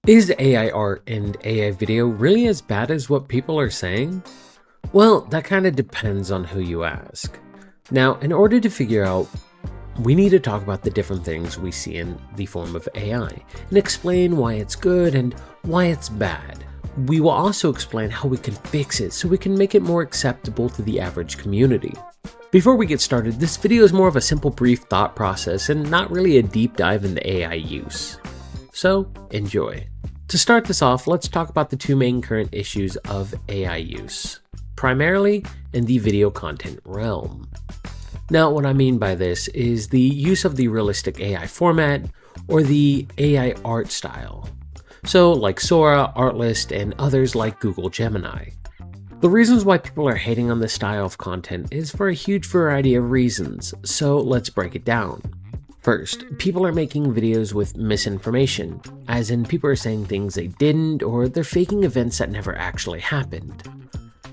Is AI art and AI video really as bad as what people are saying? Well, that kind of depends on who you ask. Now, in order to figure out, we need to talk about the different things we see in the form of AI and explain why it's good and why it's bad. We will also explain how we can fix it so we can make it more acceptable to the average community. Before we get started, this video is more of a simple brief thought process and not really a deep dive into AI use. So, enjoy. To start this off, let's talk about the two main current issues of AI use, primarily in the video content realm. Now, what I mean by this is the use of the realistic AI format or the AI art style. So, like Sora, Artlist, and others like Google Gemini. The reasons why people are hating on this style of content is for a huge variety of reasons, so let's break it down. First, people are making videos with misinformation, as in people are saying things they didn't or they're faking events that never actually happened.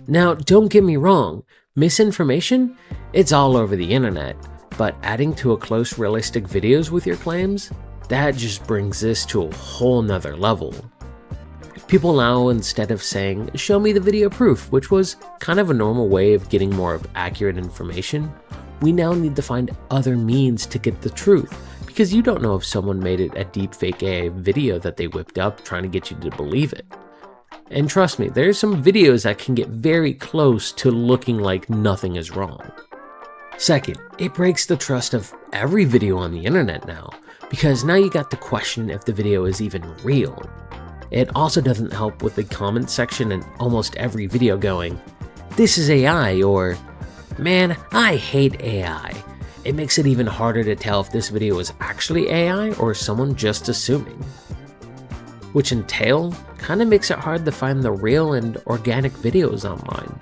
Now, don't get me wrong, misinformation? It's all over the internet, but adding to a close realistic videos with your claims? That just brings this to a whole nother level. People now, instead of saying, show me the video proof, which was kind of a normal way of getting more of accurate information, we now need to find other means to get the truth, because you don't know if someone made it a deepfake AI video that they whipped up trying to get you to believe it. And trust me, there's some videos that can get very close to looking like nothing is wrong. Second, it breaks the trust of every video on the internet now, because now you got to question if the video is even real. It also doesn't help with the comment section in almost every video going, "This is AI," or "Man, I hate AI." It makes it even harder to tell if this video is actually AI or someone just assuming. Which entail kinda makes it hard to find the real and organic videos online.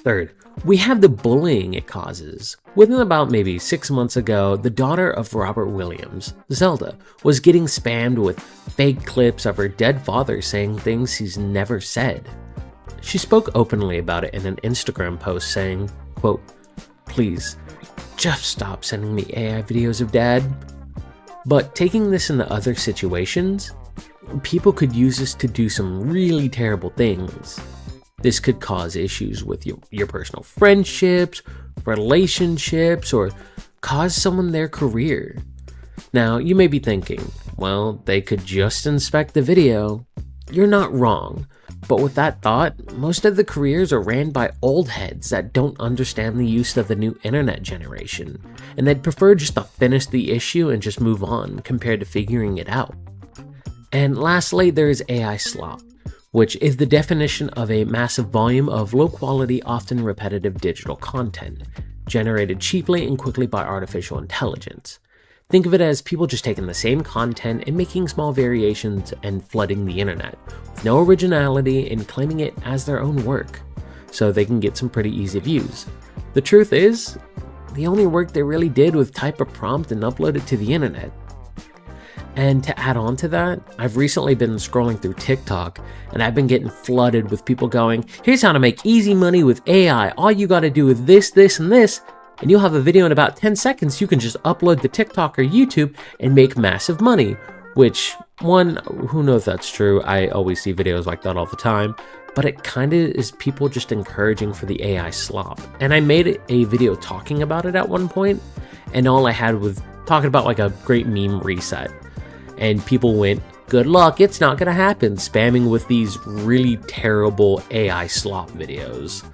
Third, we have the bullying it causes. Within about maybe 6 months ago, the daughter of Robert Williams, Zelda, was getting spammed with fake clips of her dead father saying things he's never said. She spoke openly about it in an Instagram post saying, quote, "Please, just stop sending me AI videos of dad." But taking this into other situations, people could use this to do some really terrible things. This could cause issues with your personal friendships, relationships, or cause someone their career. Now, you may be thinking, well, they could just inspect the video. You're not wrong. But with that thought, most of the careers are ran by old heads that don't understand the use of the new internet generation, and they'd prefer just to finish the issue and just move on compared to figuring it out. And lastly, there is AI slop, which is the definition of a massive volume of low-quality, often repetitive digital content, generated cheaply and quickly by artificial intelligence. Think of it as people just taking the same content and making small variations and flooding the internet, with no originality and claiming it as their own work, so they can get some pretty easy views. The truth is, the only work they really did was type a prompt and upload it to the internet. And to add on to that, I've recently been scrolling through TikTok, and I've been getting flooded with people going, "Here's how to make easy money with AI. All you gotta do is this, this, and this, and you'll have a video in about 10 seconds you can just upload to TikTok or YouTube and make massive money." Which, one, who knows if that's true? I always see videos like that all the time. But it kinda is people just encouraging for the AI slop. And I made a video talking about it at one point, and all I had was talking about like a great meme reset. And people went, "Good luck, it's not gonna happen," spamming with these really terrible AI slop videos,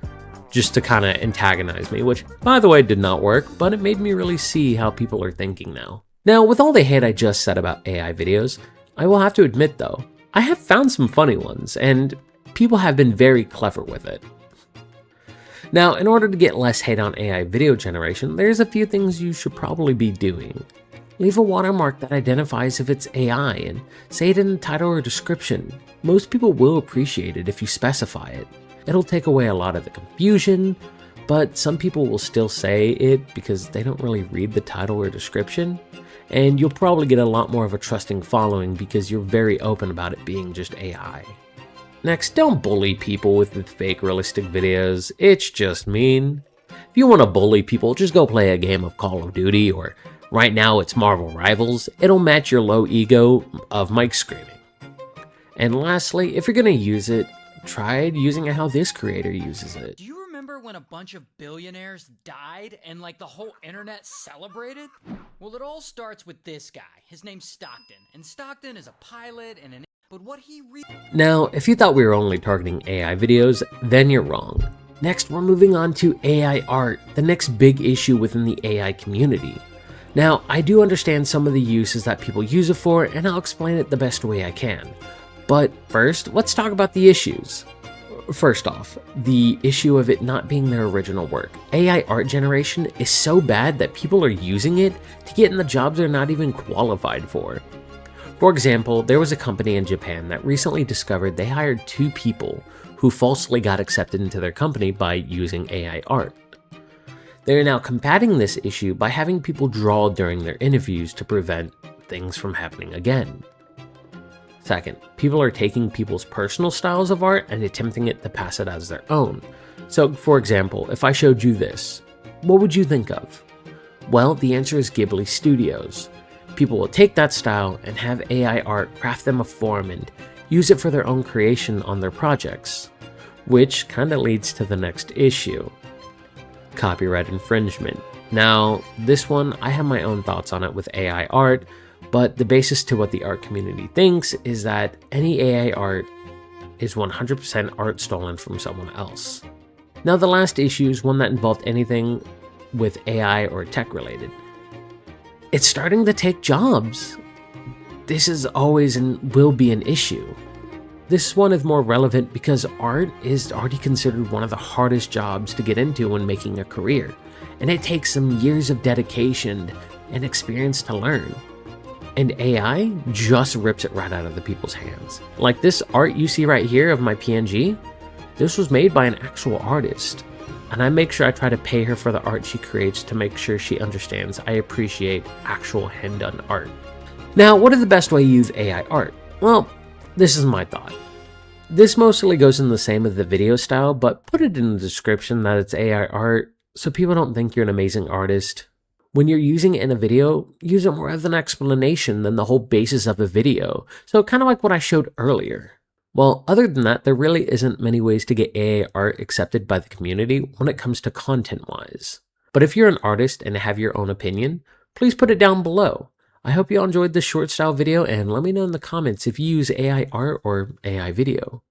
just to kind of antagonize me, which, by the way, did not work, but it made me really see how people are thinking now. Now, with all the hate I just said about AI videos, I will have to admit though, I have found some funny ones, and people have been very clever with it. Now, in order to get less hate on AI video generation, there's a few things you should probably be doing. Leave a watermark that identifies if it's AI and say it in the title or description. Most people will appreciate it if you specify it. It'll take away a lot of the confusion, but some people will still say it because they don't really read the title or description, and you'll probably get a lot more of a trusting following because you're very open about it being just AI. Next, don't bully people with the fake realistic videos. It's just mean. If you want to bully people, just go play a game of Call of Duty or Right now it's Marvel Rivals, it'll match your low ego of Mike screaming. And lastly, if you're gonna use it, try using it how this creator uses it. Do you remember when a bunch of billionaires died and like the whole internet celebrated? Well, it all starts with this guy. His name's Stockton, and Stockton is a pilot and an but what he Now, if you thought we were only targeting AI videos, then you're wrong. Next, we're moving on to AI art, the next big issue within the AI community. Now, I do understand some of the uses that people use it for, and I'll explain it the best way I can. But first, let's talk about the issues. First off, the issue of it not being their original work. AI art generation is so bad that people are using it to get in the jobs they're not even qualified for. For example, there was a company in Japan that recently discovered they hired 2 people who falsely got accepted into their company by using AI art. They are now combating this issue by having people draw during their interviews to prevent things from happening again. Second, people are taking people's personal styles of art and attempting to pass it as their own. So, for example, if I showed you this, what would you think of? Well, the answer is Ghibli Studios. People will take that style and have AI art craft them a form and use it for their own creation on their projects. Which kinda leads to the next issue. Copyright infringement. Now, this one, I have my own thoughts on it with AI art, but the basis to what the art community thinks is that any AI art is 100% art stolen from someone else. Now, the last issue is one that involved anything with AI or tech related. It's starting to take jobs. This is always and will be an issue. This one is more relevant because art is already considered one of the hardest jobs to get into when making a career, and it takes some years of dedication and experience to learn. And AI just rips it right out of the people's hands. Like this art you see right here of my PNG, this was made by an actual artist. And I make sure I try to pay her for the art she creates to make sure she understands I appreciate actual hand-done art. Now, what are the best way to use AI art? Well, this is my thought. This mostly goes in the same as the video style, but put it in the description that it's AI art so people don't think you're an amazing artist. When you're using it in a video, use it more as an explanation than the whole basis of a video, so kind of like what I showed earlier. Well, other than that, there really isn't many ways to get AI art accepted by the community when it comes to content-wise. But if you're an artist and have your own opinion, please put it down below. I hope you all enjoyed this short style video and let me know in the comments if you use AI art or AI video.